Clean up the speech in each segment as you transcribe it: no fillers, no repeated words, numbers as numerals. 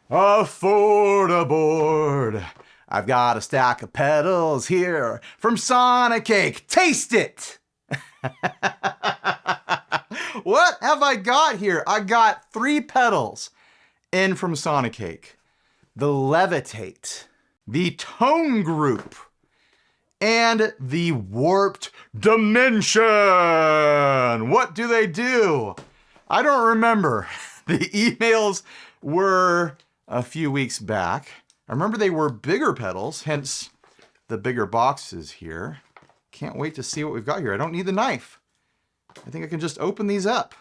Afford a board. I've got a stack of pedals here from Sonicake. Taste it. What have I got here? I got 3 pedals in from Sonicake. The Levitate, the Tone Group, and the Warped Dimension. What do they do? I don't remember. The emails were a few weeks back. I remember they were bigger pedals, hence the bigger boxes here. Can't wait to see what we've got here. I don't need the knife. I think I can just open these up.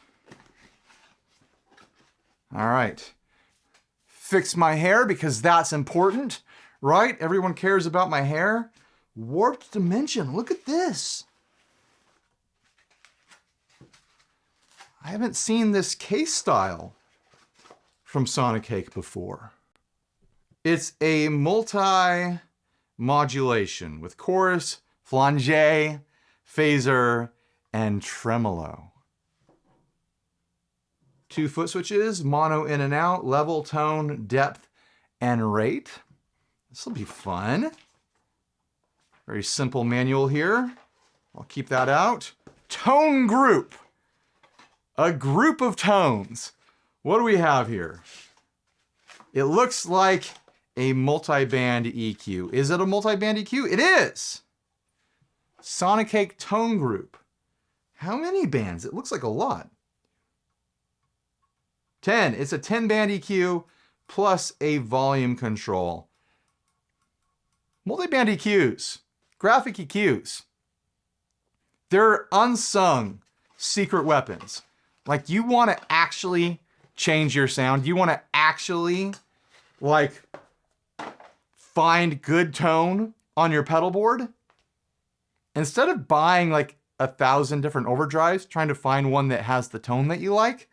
All right. Fix my hair because that's important, right? Everyone cares about my hair. Warped Dimension, look at this. I haven't seen this case style from Sonicake before. It's a multi-modulation with chorus, flange, phaser, and tremolo. 2 foot switches, mono in and out, level, tone, depth, and rate. This will be fun. Very simple manual here. I'll keep that out. Tone group. A group of tones. What do we have here? It looks like a multi-band EQ. Is it a multi-band EQ? It is. Sonicake Tone Group. How many bands? It looks like a lot. 10. It's a 10-band EQ plus a volume control. Multi-band EQs, graphic EQs, they're unsung secret weapons. Like, you want to actually change your sound. You want to actually, like, find good tone on your pedal board. Instead of buying like 1,000 different overdrives, trying to find one that has the tone that you like,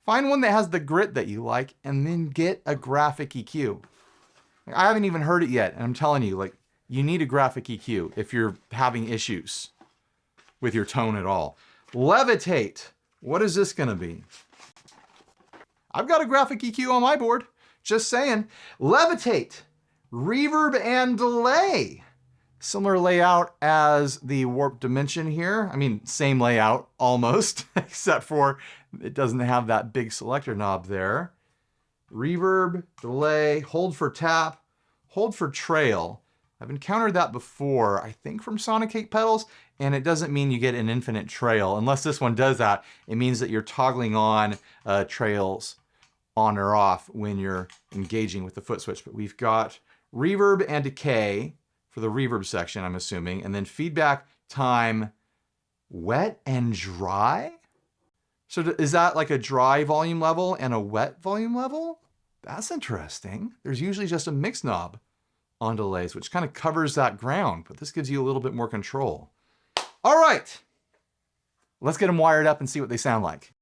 find one that has the grit that you like, and then get a graphic EQ. I haven't even heard it yet, and I'm telling you, like, you need a graphic EQ if you're having issues with your tone at all. Levitate. What is this gonna be? I've got a graphic EQ on my board. Just saying. Levitate. Reverb and delay. Similar layout as the Warped Dimension here. I mean, same layout almost, except for it doesn't have that big selector knob there. Reverb, delay, hold for tap, hold for trail. I've encountered that before, I think from Sonicake pedals, and it doesn't mean you get an infinite trail. Unless this one does that, it means that you're toggling on trails on or off when you're engaging with the foot switch. But we've got reverb and decay for the reverb section, I'm assuming, and then feedback time, wet and dry? So is that like a dry volume level and a wet volume level? That's interesting. There's usually just a mix knob on delays, which kind of covers that ground, but this gives you a little bit more control. All right, let's get them wired up and see what they sound like.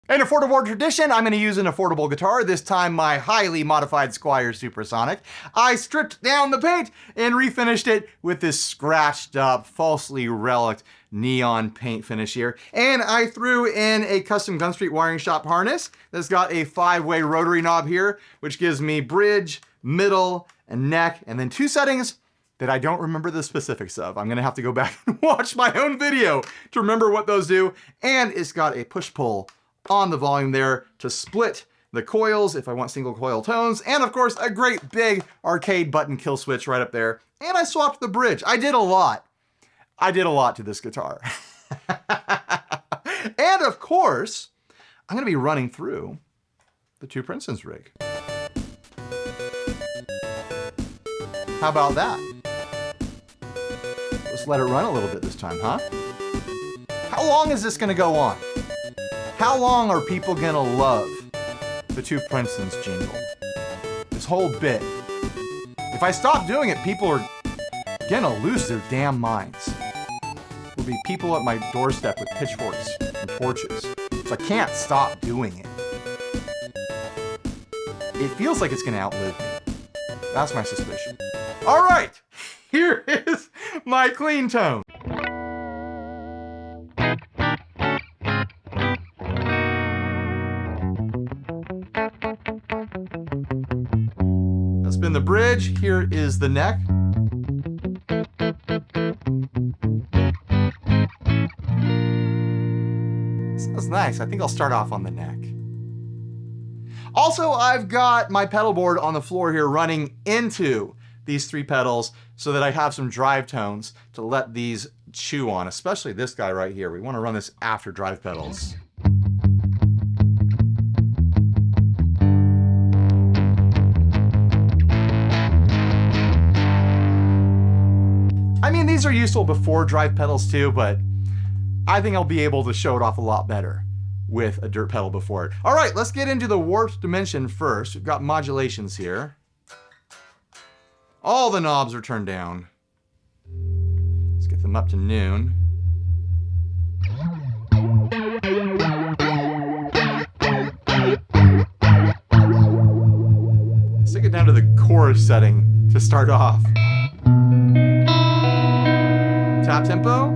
In affordable tradition, I'm going to use an affordable guitar, this time my highly modified Squier Supersonic. I stripped down the paint and refinished it with this scratched up, falsely relic neon paint finish here. And I threw in a custom Gun Street wiring shop harness that's got a 5-way rotary knob here, which gives me bridge, middle, and neck, and then 2 settings that I don't remember the specifics of. I'm going to have to go back and watch my own video to remember what those do. And it's got a push-pull on the volume there to split the coils if I want single coil tones, and of course a great big arcade button kill switch right up there. And I swapped the bridge. I did a lot to this guitar. And of course, I'm gonna be running through the 2 Princetons rig. How about that? Let's let it run a little bit this time, huh? How long is this gonna go on? How long are people gonna love the 2 Princetons jingle? This whole bit. If I stop doing it, people are gonna lose their damn minds. There'll be people at my doorstep with pitchforks and torches. So I can't stop doing it. It feels like it's gonna outlive me. That's my suspicion. All right, here is my clean tone. the bridge. Here is the neck. Sounds nice. I think I'll start off on the neck. Also, I've got my pedal board on the floor here running into these 3 pedals so that I have some drive tones to let these chew on, especially this guy right here. We want to run this after drive pedals. I mean, these are useful before drive pedals too, but I think I'll be able to show it off a lot better with a dirt pedal before it. All right, let's get into the warped dimension first. We've got modulations here. All the knobs are turned down. Let's get them up to noon. Let's take it down to the chorus setting to start off. Tap tempo.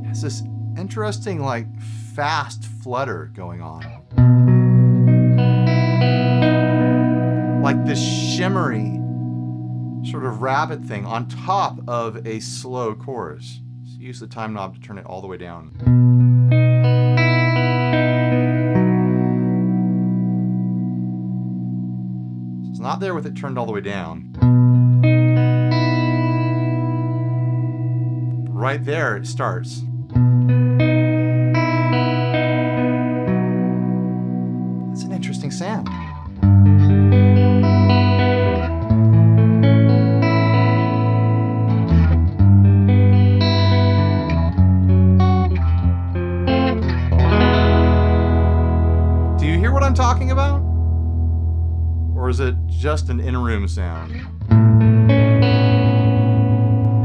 Has this interesting, like, fast flutter going on. Like this shimmery sort of rapid thing on top of a slow chorus. So use the time knob to turn it all the way down. So it's not there with it turned all the way down. But right there it starts. That's an interesting sound. I'm talking about? Or is it just an in-room sound?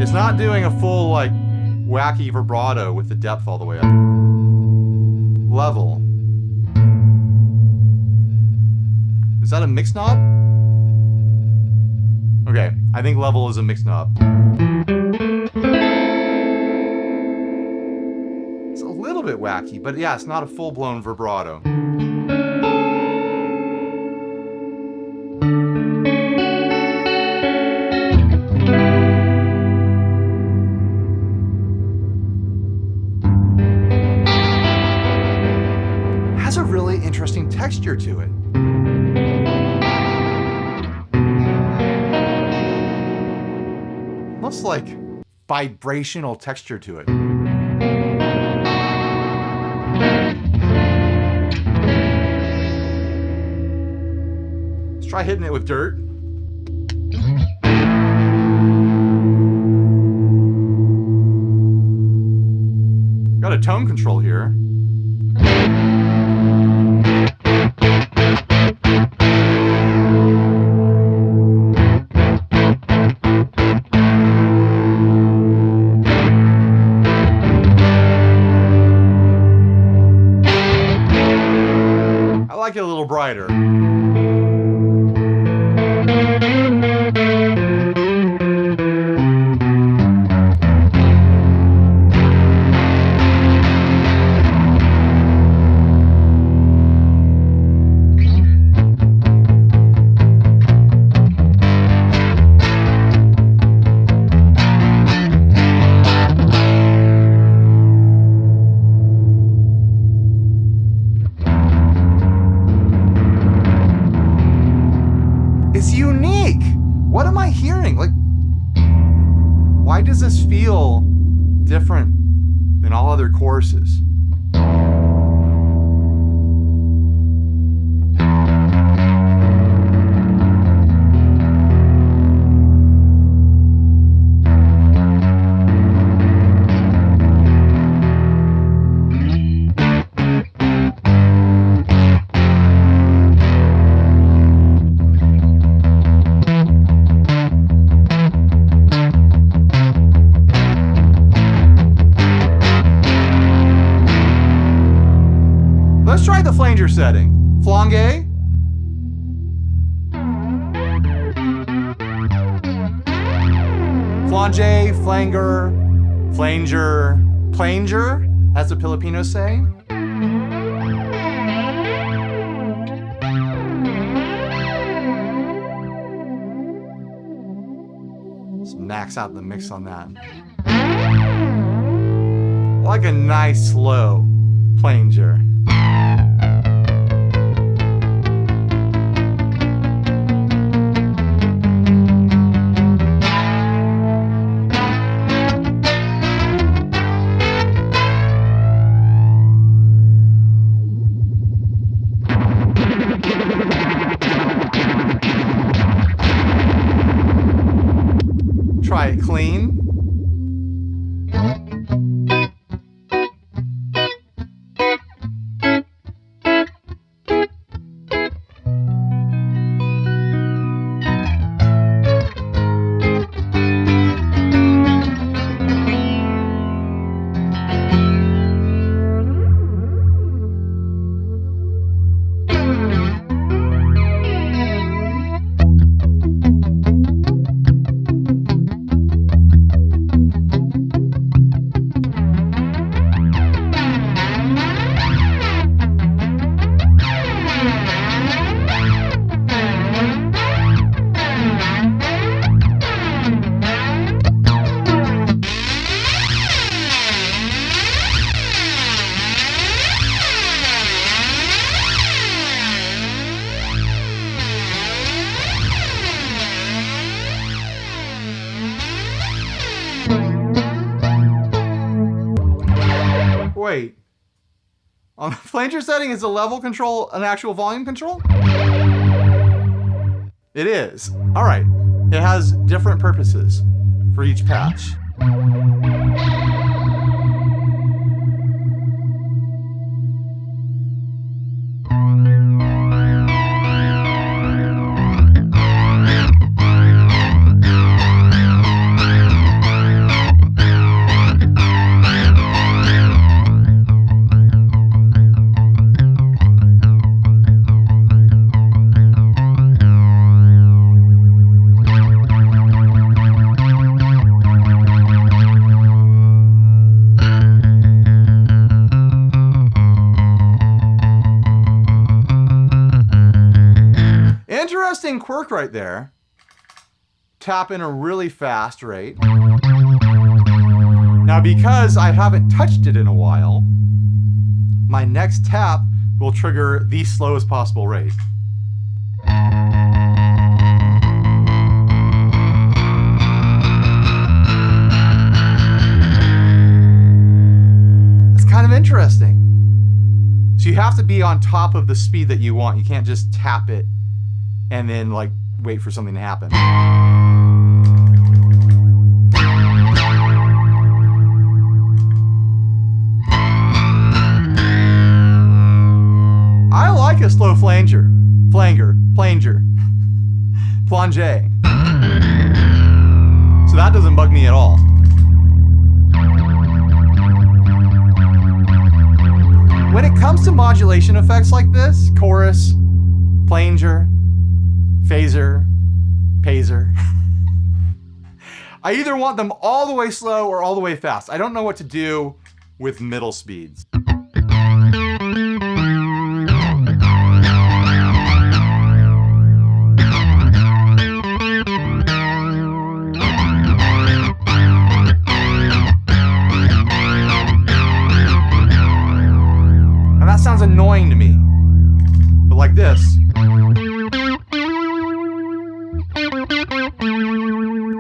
It's not doing a full, like, wacky vibrato with the depth all the way up. Level. Is that a mix knob? Okay, I think level is a mix knob. It's a little bit wacky, but yeah, it's not a full-blown vibrato. Has a really interesting texture to it. Almost like vibrational texture to it. Let's try hitting it with dirt. Got a tone control here. I like it a little brighter. It's unique. What am I hearing? Like, why does this feel different than all other choruses? Let's try the flanger setting. Flange. Plonge, flanger, flanger, planger, as the Filipinos say. Let's max out the mix on that. Like a nice slow planger. Try it clean. Wait. On the flanger setting, is the level control an actual volume control? It is. All right. It has different purposes for each patch. Interesting quirk right there. Tap in a really fast rate. Now, because I haven't touched it in a while, my next tap will trigger the slowest possible rate. It's kind of interesting. So you have to be on top of the speed that you want. You can't just tap it and then like wait for something to happen. I like a slow flanger, planger, plonge. So that doesn't bug me at all. When it comes to modulation effects like this, chorus, planger, phaser, paser, I either want them all the way slow or all the way fast. I don't know what to do with middle speeds. And that sounds annoying to me. But like this.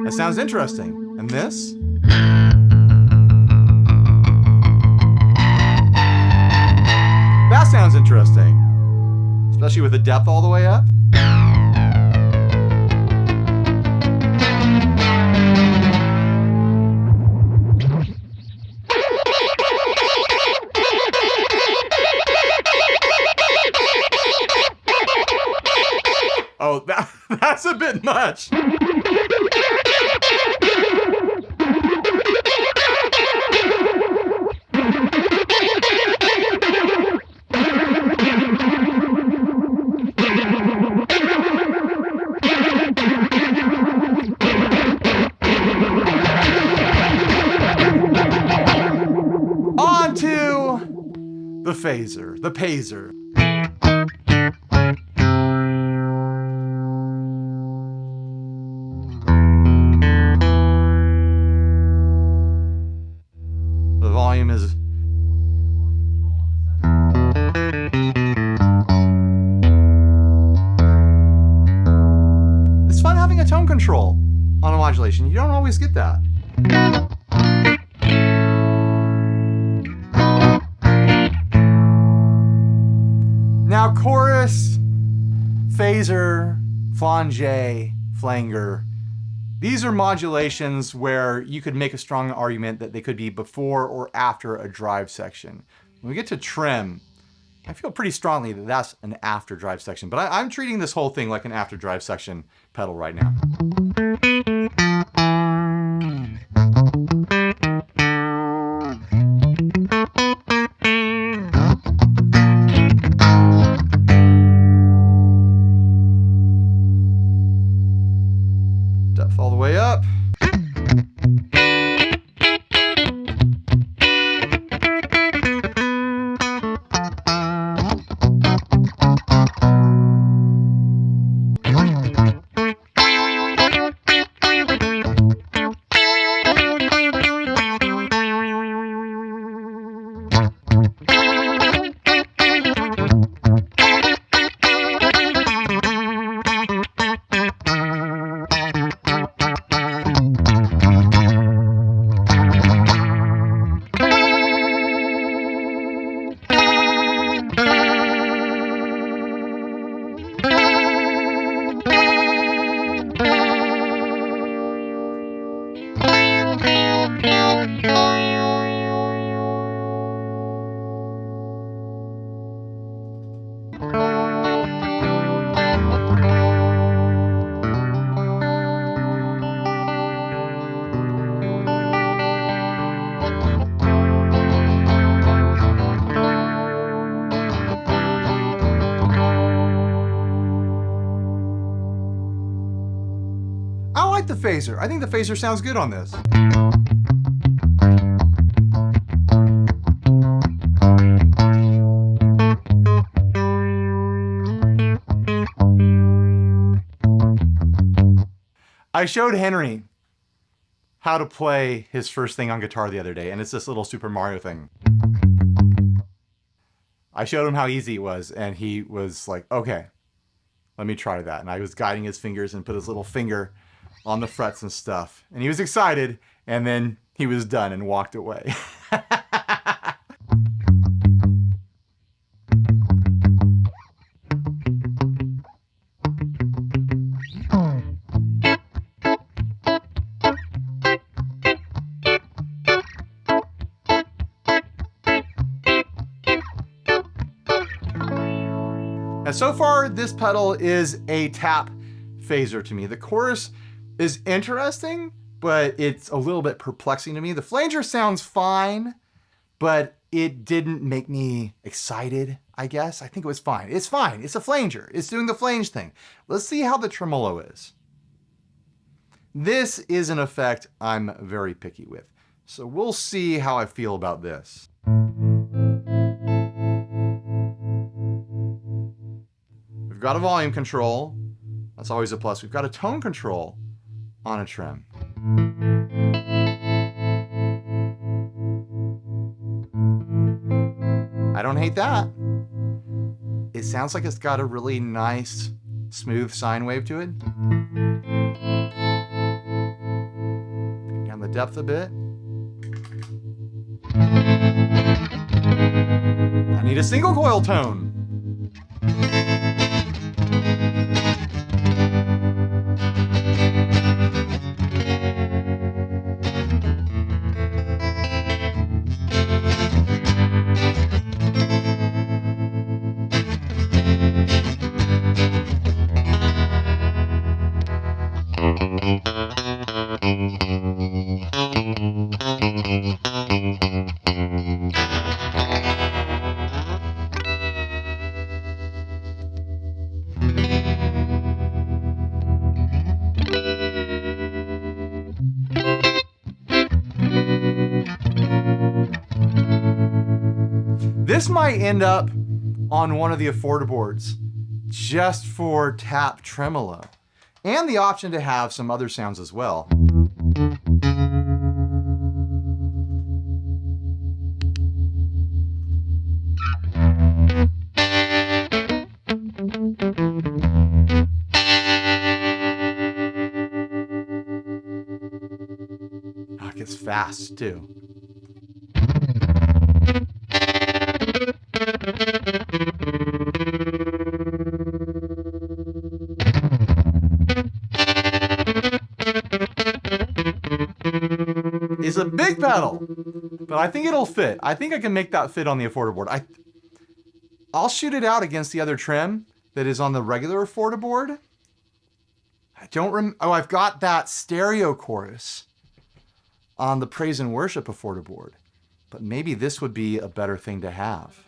That sounds interesting. And this? That sounds interesting. Especially with the depth all the way up. Oh, that's a bit much. The phaser, the paser. The volume is... It's fun having a tone control on a modulation. You don't always get that. Now chorus, phaser, flange, flanger. These are modulations where you could make a strong argument that they could be before or after a drive section. When we get to trim, I feel pretty strongly that that's an after drive section, but I'm treating this whole thing like an after drive section pedal right now. Depth all the way up. I like the phaser. I think the phaser sounds good on this. I showed Henry how to play his first thing on guitar the other day, and it's this little Super Mario thing. I showed him how easy it was, and he was like, okay, let me try that. And I was guiding his fingers and put his little finger on the frets and stuff. And he was excited, and then he was done and walked away. Now, so far, this pedal is a tap phaser to me. The chorus is interesting, but it's a little bit perplexing to me. The flanger sounds fine, but it didn't make me excited, I guess. I think it was fine. It's fine. It's a flanger. It's doing the flange thing. Let's see how the tremolo is. This is an effect I'm very picky with. So we'll see how I feel about this. We've got a volume control. That's always a plus. We've got a tone control on a trim. I don't hate that. It sounds like it's got a really nice, smooth sine wave to it. Take down the depth a bit. I need a single coil tone. This might end up on one of the affordaboards just for tap tremolo. And the option to have some other sounds as well. Oh, it gets fast too. Is a big pedal, but I think it'll fit. I think I can make that fit on the affordaboard. I'll shoot it out against the other trim that is on the regular affordaboard. I don't oh, I've got that stereo chorus on the Praise and Worship affordaboard, but maybe this would be a better thing to have.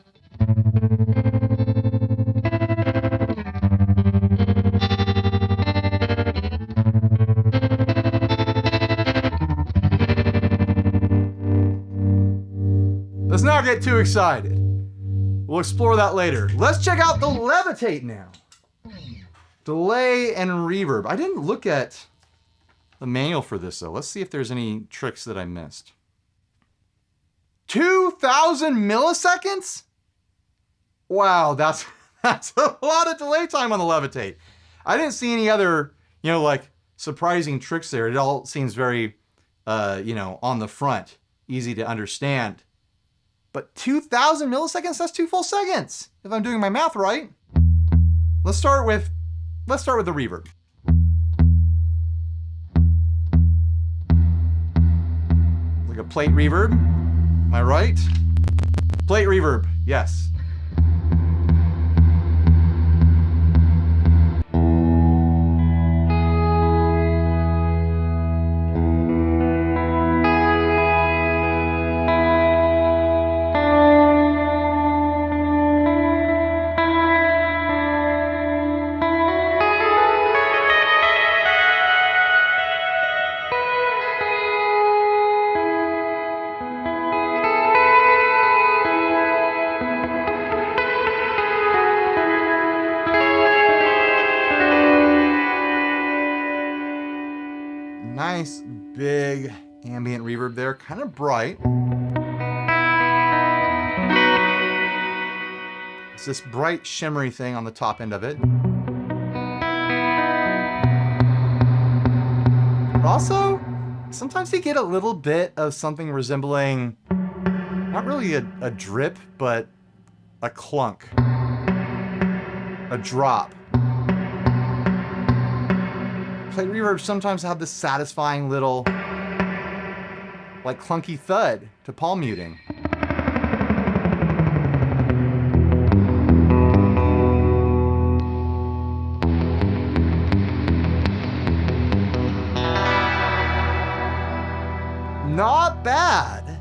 Let's not get too excited. We'll explore that later. Let's check out the Levitate now. Delay and reverb. I didn't look at the manual for this though. Let's see if there's any tricks that I missed. 2,000 milliseconds? Wow, that's a lot of delay time on the Levitate. I didn't see any other, like surprising tricks there. It all seems very, on the front, easy to understand. But 2,000 milliseconds, that's 2 full seconds, if I'm doing my math right. Let's start with the reverb. Like a plate reverb, am I right? Plate reverb, yes. Nice big ambient reverb there, kind of bright. It's this bright shimmery thing on the top end of it. But also, sometimes you get a little bit of something resembling, not really a drip, but a clunk, a drop. Plate reverb sometimes have this satisfying little, like clunky thud to palm muting. Not bad.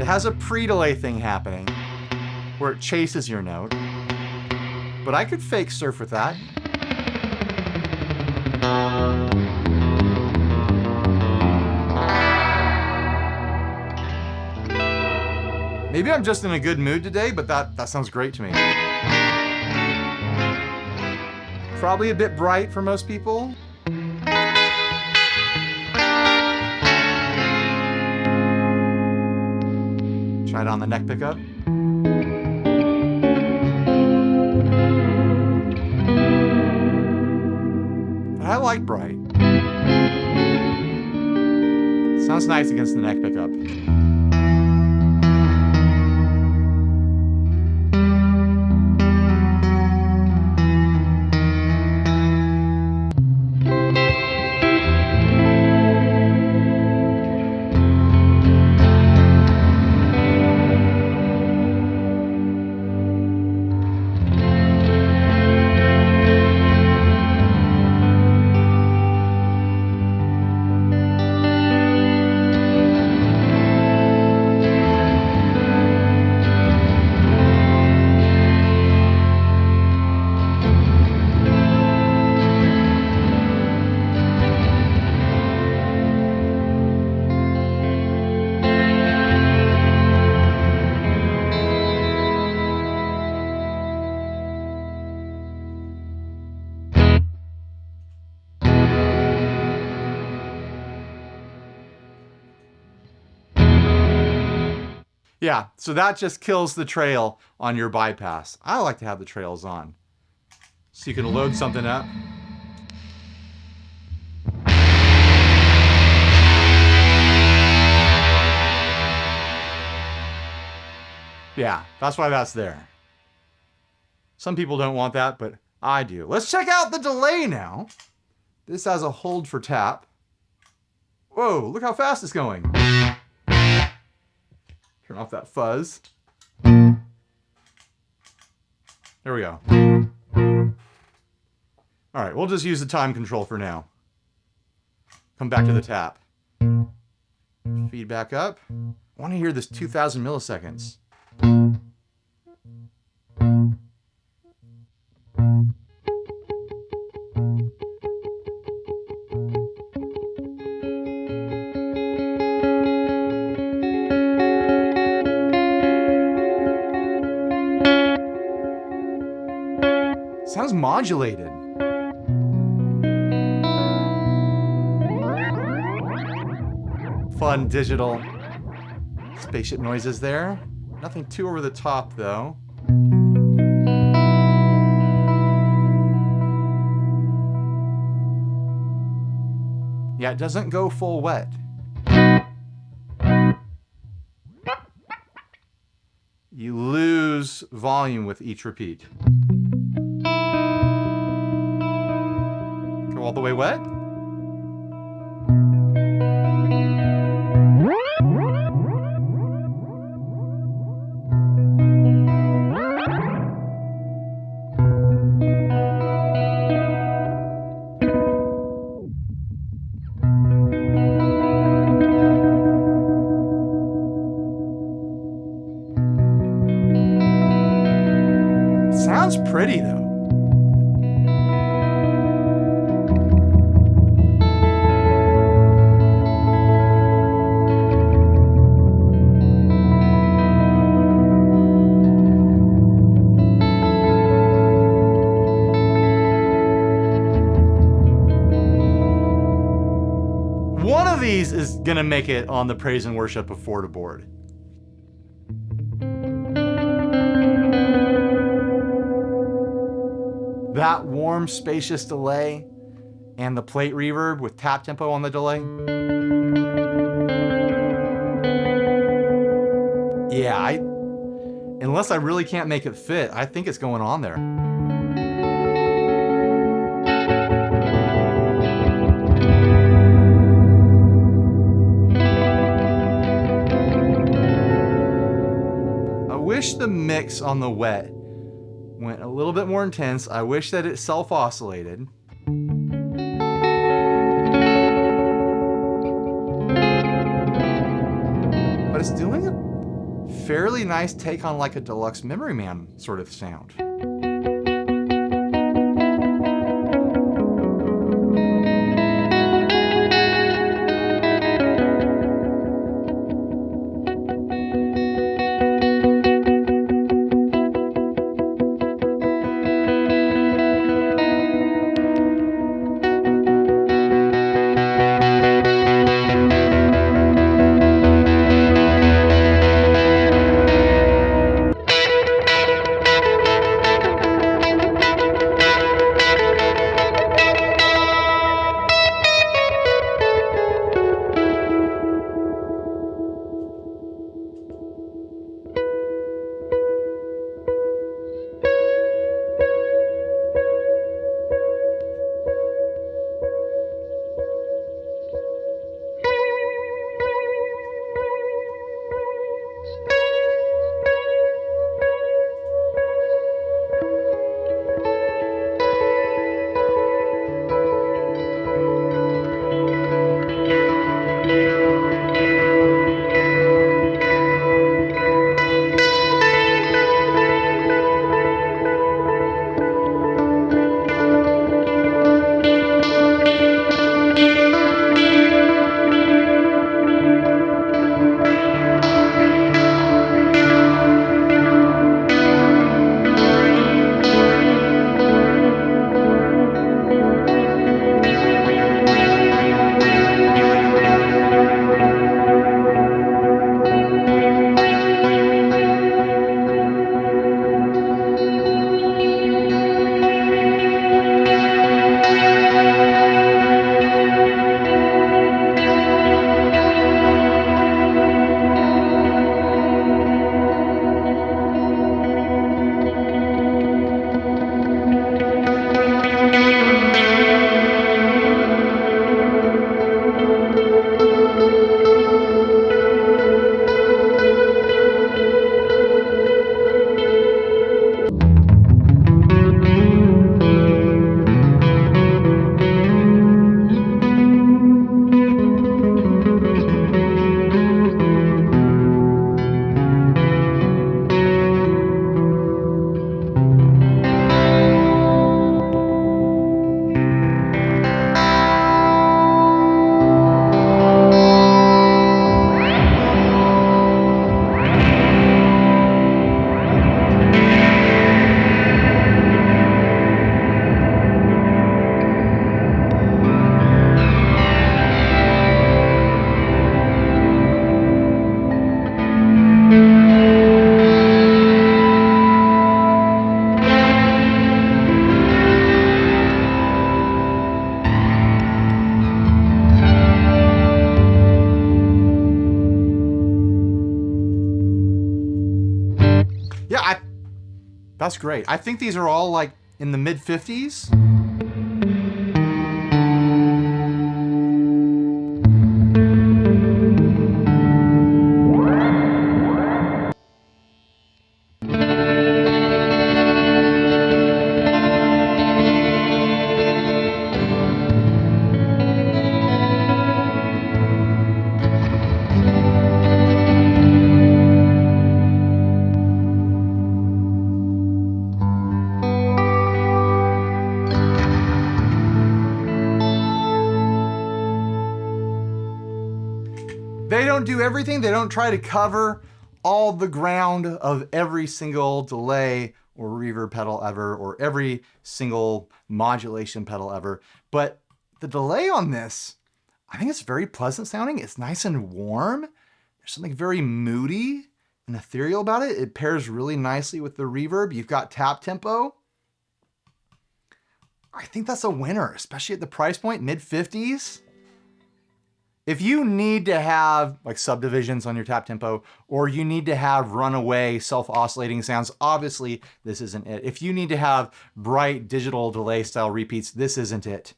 It has a pre-delay thing happening where it chases your note. But I could fake surf with that. Maybe I'm just in a good mood today, but that sounds great to me. Probably a bit bright for most people. Try it on the neck pickup. I like bright. Sounds nice against the neck pickup. Yeah, so that just kills the trail on your bypass. I like to have the trails on. So you can load something up. Yeah, that's why that's there. Some people don't want that, but I do. Let's check out the delay now. This has a hold for tap. Whoa, look how fast it's going. Turn off that fuzz. There we go. All right, we'll just use the time control for now. Come back to the tap. Feedback up. I want to hear this 2,000 milliseconds. Sounds modulated. Fun digital spaceship noises there. Nothing too over the top though. Yeah, it doesn't go full wet. You lose volume with each repeat. Go all the way wet. Sounds pretty though. One of these is gonna make it on the Praise and Worship Afford board. That warm, spacious delay and the plate reverb with tap tempo on the delay. Yeah, unless I really can't make it fit, I think it's going on there. I wish the mix on the wet went a little bit more intense. I wish that it self-oscillated. But it's doing a fairly nice take on like a deluxe Memory Man sort of sound. That's great. I think these are all like in the mid 50s. They don't do everything. They don't try to cover all the ground of every single delay or reverb pedal ever, or every single modulation pedal ever. But the delay on this, I think it's very pleasant sounding. It's nice and warm. There's something very moody and ethereal about it. It pairs really nicely with the reverb. You've got tap tempo. I think that's a winner, especially at the price point, mid 50s. If you need to have like subdivisions on your tap tempo, or you need to have runaway self-oscillating sounds, obviously this isn't it. If you need to have bright digital delay style repeats, this isn't it.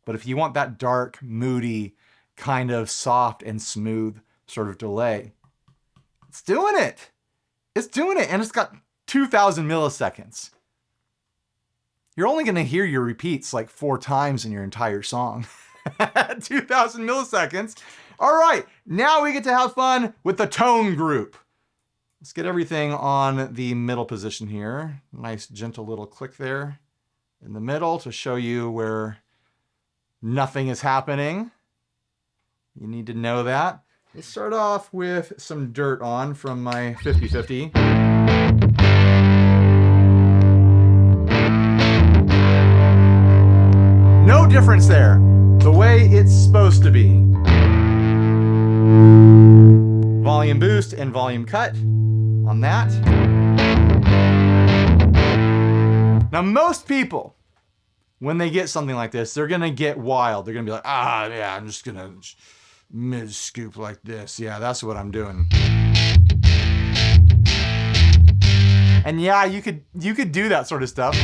But if you want that dark, moody, kind of soft and smooth sort of delay, it's doing it. It's doing it, and it's got 2,000 milliseconds. You're only gonna hear your repeats like 4 times in your entire song. 2,000 milliseconds. All right, now we get to have fun with the tone group. Let's get everything on the middle position here. Nice gentle little click there in the middle to show you where nothing is happening. You need to know that. Let's start off with some dirt on from my 50/50. No difference there. The way it's supposed to be. Volume boost and volume cut on that. Now most people, when they get something like this, they're gonna get wild. They're gonna be like, yeah, I'm just gonna mid scoop like this. Yeah, that's what I'm doing. And yeah, you could do that sort of stuff.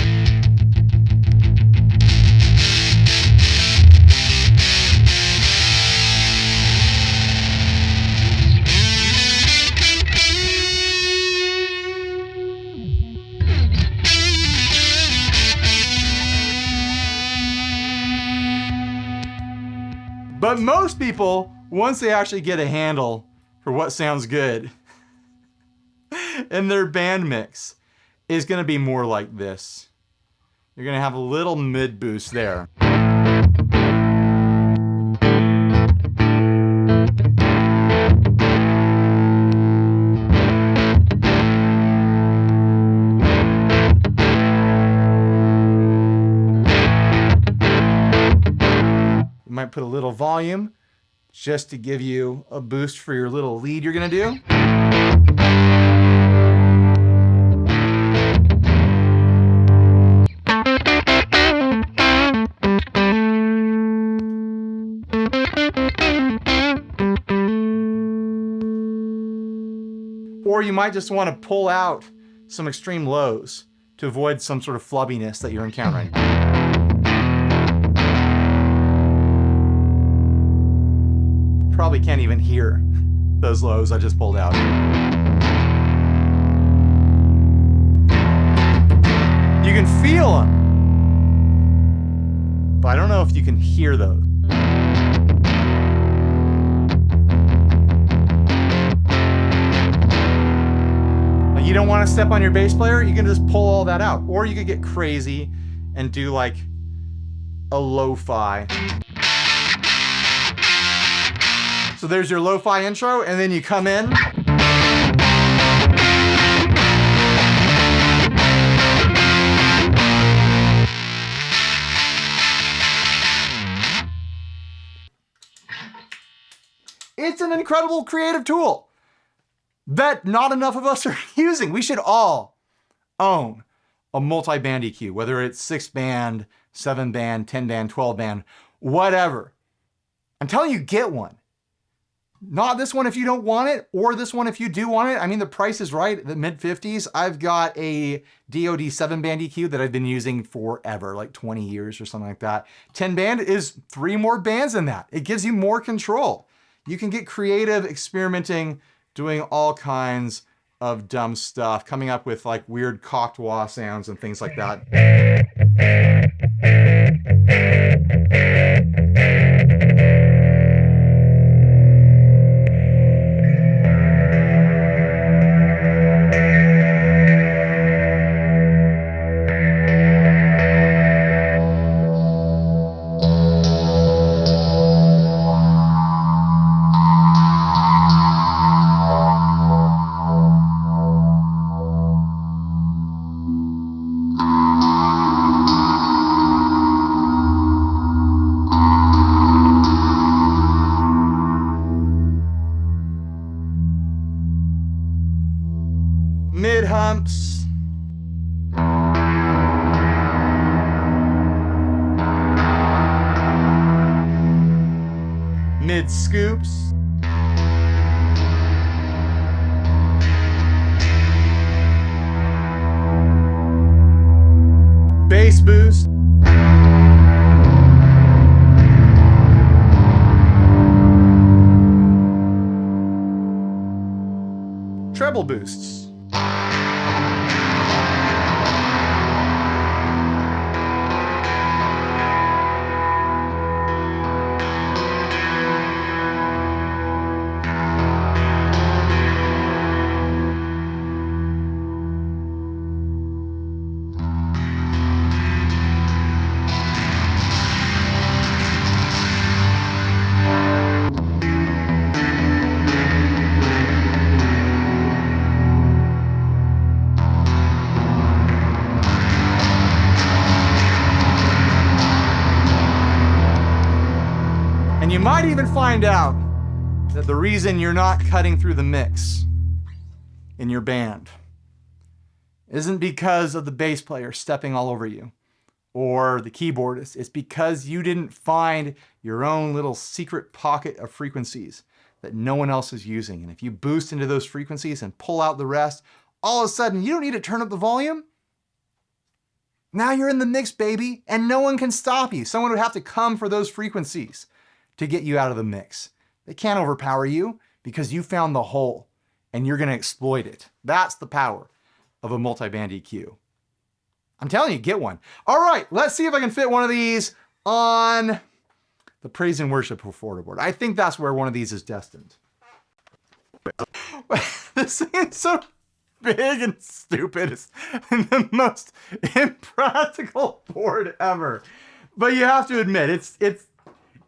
But most people, once they actually get a handle for what sounds good in their band mix, is gonna be more like this. You're gonna have a little mid boost there. Might put a little volume just to give you a boost for your little lead you're gonna do. Or you might just want to pull out some extreme lows to avoid some sort of flubbiness that you're encountering. Probably can't even hear those lows I just pulled out. You can feel them, but I don't know if you can hear those. Like, you don't want to step on your bass player, you can just pull all that out. Or you could get crazy and do like a lo-fi. So there's your lo-fi intro, and then you come in. It's an incredible creative tool that not enough of us are using. We should all own a multi-band EQ, whether it's 6-band, 7-band, 10-band, 12-band, whatever. I'm telling you, get one. Not this one if you don't want it, or this one if you do want it. I mean, the price is right, the mid-50s. I've got a DoD 7-band EQ that I've been using forever, like 20 years or something like that. 10-band is 3 more bands than that. It gives you more control. You can get creative, experimenting, doing all kinds of dumb stuff, coming up with like weird cocked wah sounds and things like that. Mid humps. Mid scoops. Bass boost. Treble boosts. You might even find out that the reason you're not cutting through the mix in your band isn't because of the bass player stepping all over you or the keyboardist. It's because you didn't find your own little secret pocket of frequencies that no one else is using. And if you boost into those frequencies and pull out the rest, all of a sudden you don't need to turn up the volume. Now you're in the mix, baby, and no one can stop you. Someone would have to come for those frequencies to get you out of the mix. They can't overpower you because you found the hole and you're gonna exploit it. That's the power of a multi-band EQ. I'm telling you, get one. All right, let's see if I can fit one of these on the praise and worship board. I think that's where one of these is destined. This thing is so big and stupid. It's the most impractical board ever. But you have to admit,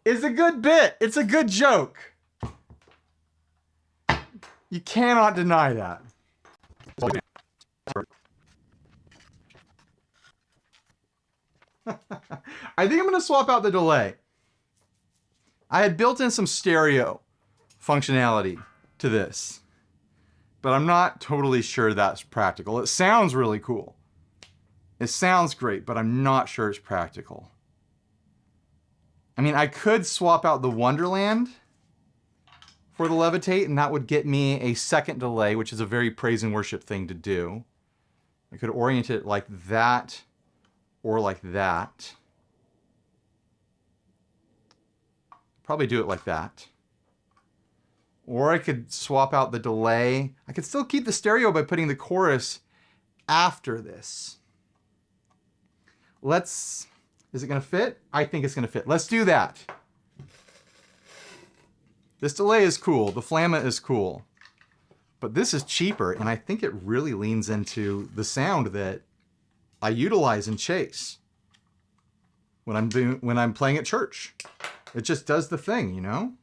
it's a good bit. It's a good joke. You cannot deny that. I think I'm going to swap out the delay. I had built in some stereo functionality to this, but I'm not totally sure that's practical. It sounds really cool. It sounds great, but I'm not sure it's practical. I mean, I could swap out the Wonderland for the Levitate, and that would get me a second delay, which is a very praise and worship thing to do. I could orient it like that or like that. Probably do it like that. Or I could swap out the delay. I could still keep the stereo by putting the chorus after this. Is it gonna fit? I think it's gonna fit. Let's do that. This delay is cool. The Flamma is cool. But this is cheaper, and I think it really leans into the sound that I utilize in Chase when I'm playing at church. It just does the thing, you know?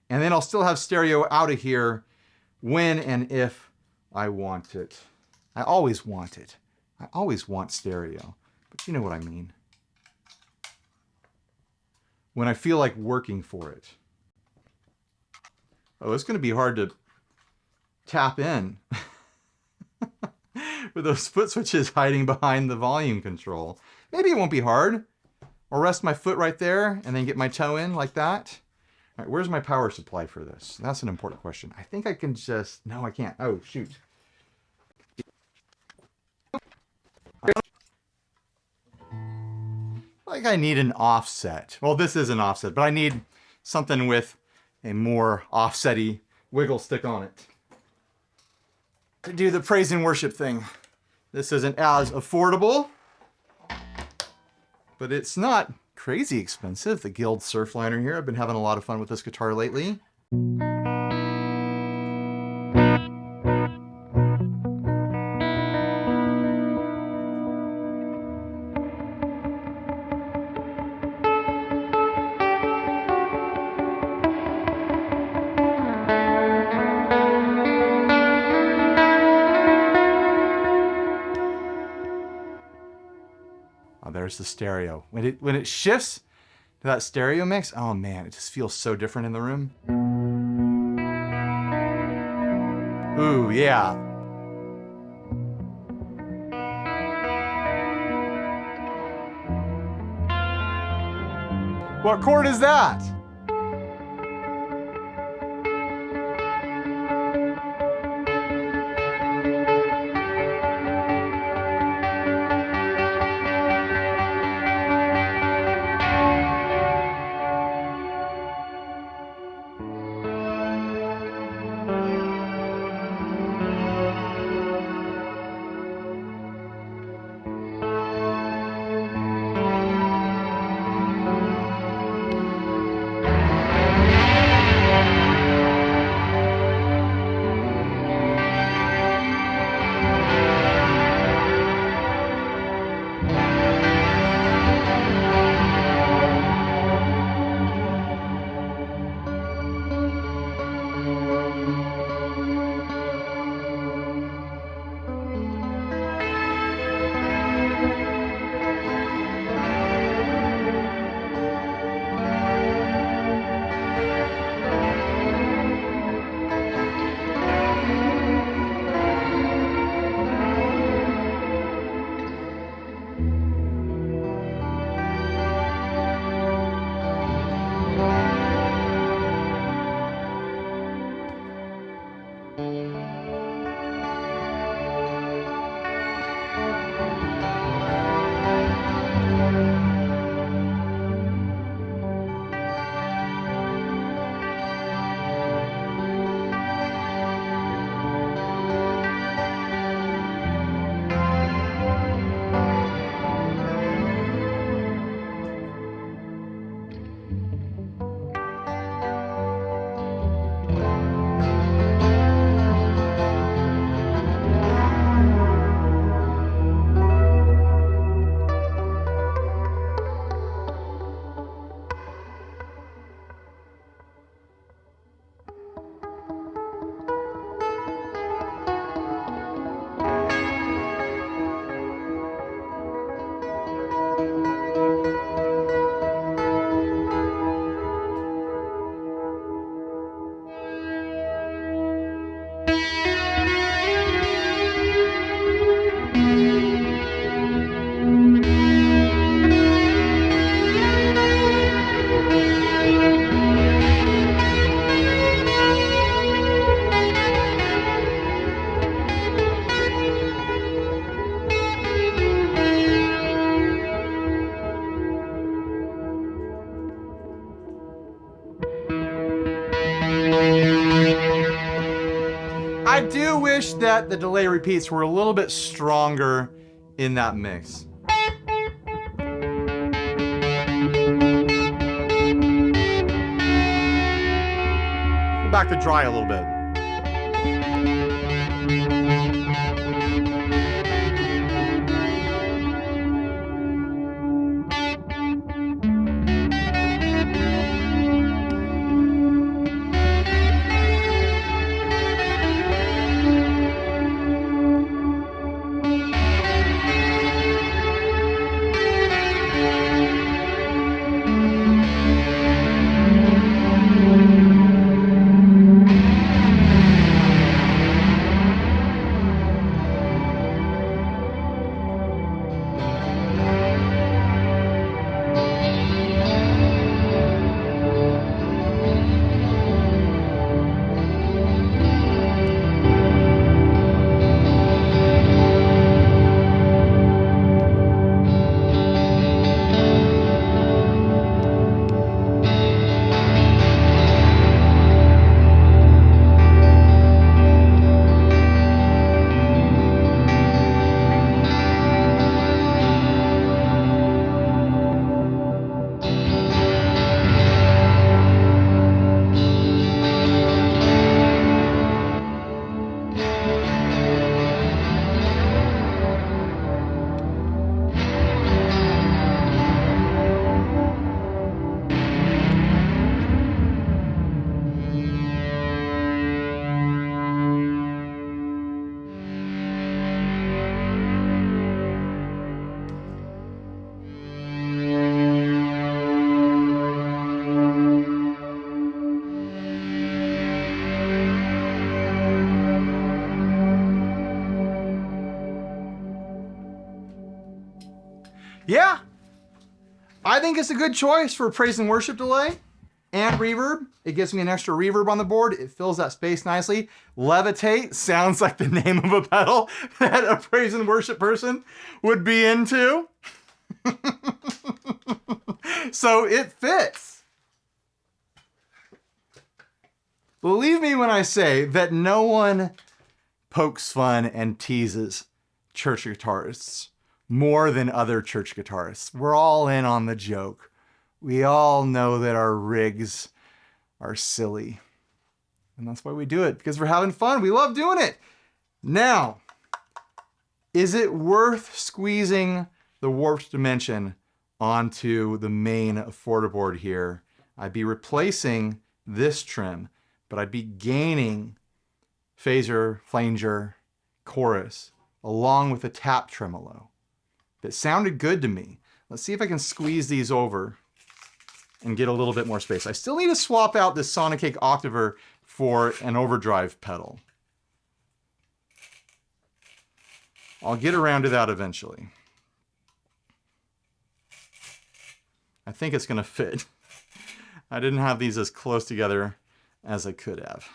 And then I'll still have stereo out of here when and if I want it. I always want it. I always want stereo, but you know what I mean. When I feel like working for it. Oh, it's going to be hard to tap in with those foot switches hiding behind the volume control. Maybe it won't be hard. I'll rest my foot right there and then get my toe in like that. All right, where's my power supply for this? That's an important question. I think I can just... No, I can't. Oh, shoot. Like I need an offset. Well, this is an offset, but I need something with a more offset-y wiggle stick on it to do the praise and worship thing. This isn't as affordable, but it's not crazy expensive. The Guild Surfliner here. I've been having a lot of fun with this guitar lately. Oh, there's the stereo. When it shifts to that stereo mix, oh man, it just feels so different in the room. Ooh, yeah. What chord is that? I do wish that the delay repeats were a little bit stronger in that mix. Go back to dry a little bit. Yeah, I think it's a good choice for praise and worship delay and reverb. It gives me an extra reverb on the board. It fills that space nicely. Levitate sounds like the name of a pedal that a praise and worship person would be into. So it fits. Believe me when I say that no one pokes fun and teases church guitarists more than other church guitarists. We're all in on the joke. We all know that our rigs are silly. And that's why we do it, because we're having fun. We love doing it. Now, is it worth squeezing the warped dimension onto the main affordaboard here? I'd be replacing this trim, but I'd be gaining phaser, flanger, chorus, along with a tap tremolo. It sounded good to me. Let's see if I can squeeze these over and get a little bit more space. I still need to swap out this Sonicake Octaver for an overdrive pedal. I'll get around to that eventually. I think it's gonna fit. I didn't have these as close together as I could have.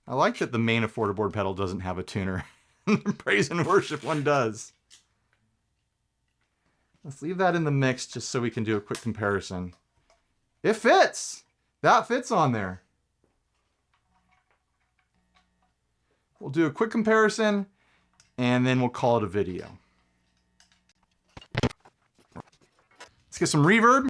I like that the main affordaboard pedal doesn't have a tuner. The praise and worship one does. Let's leave that in the mix just so we can do a quick comparison. It fits. That fits on there. We'll do a quick comparison and then we'll call it a video. Let's get some reverb.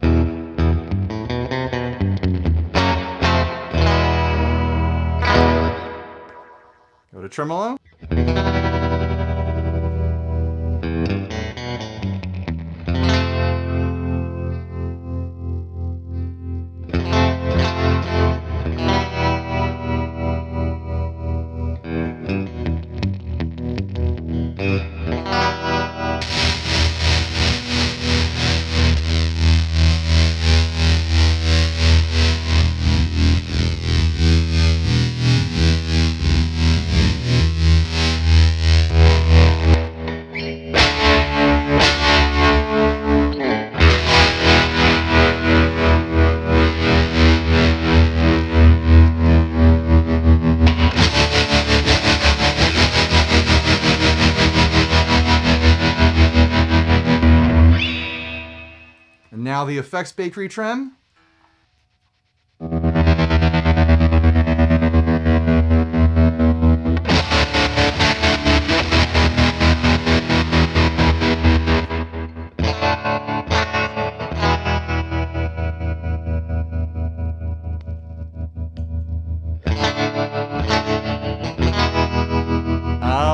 Go to tremolo. Now the Effects Bakery trim. Oh,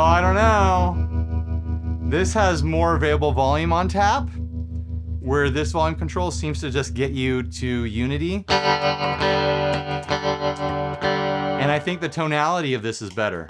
I don't know. This has more available volume on tap, where this volume control seems to just get you to unity. And I think the tonality of this is better.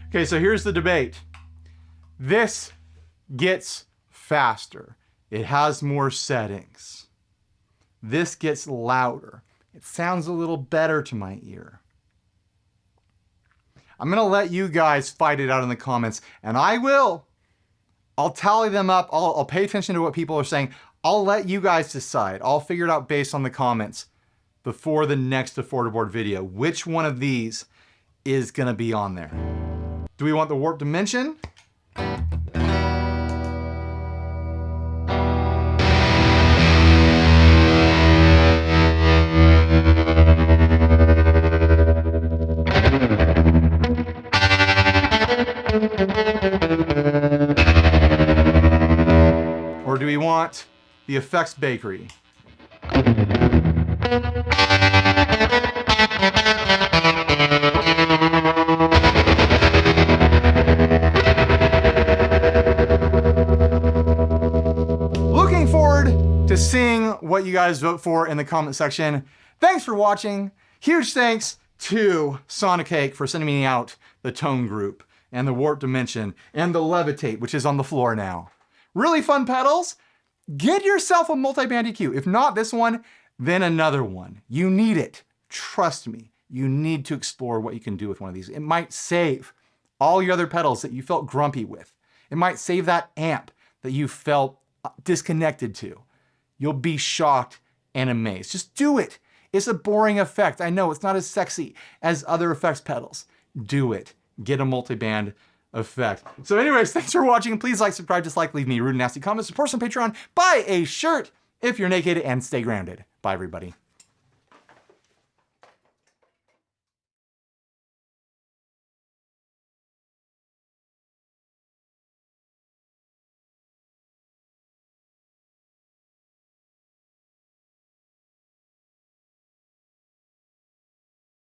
Okay, so here's the debate. This gets faster. It has more settings. This gets louder. It sounds a little better to my ear. I'm gonna let you guys fight it out in the comments, and I'll tally them up. I'll pay attention to what people are saying. I'll let you guys decide. I'll figure it out based on the comments before the next affordable video. Which one of these is gonna be on there? Do we want the warp dimension? Or do we want the effects bakery? Looking forward to seeing what you guys vote for in the comment section. Thanks for watching. Huge thanks to Sonicake for sending me out the tone group and the warp dimension and the Levitate, which is on the floor now. Really fun pedals. Get yourself a multi-band EQ. If not this one, then another one. You need it. Trust me. You need to explore what you can do with one of these. It might save all your other pedals that you felt grumpy with. It might save that amp that you felt disconnected to. You'll be shocked and amazed. Just do it. It's a boring effect. I know it's not as sexy as other effects pedals. Do it. Get a multi-band effect. So anyways, thanks for watching. Please like, subscribe, dislike, leave me rude and nasty comments, support us on Patreon, buy a shirt if you're naked, and stay grounded. Bye everybody.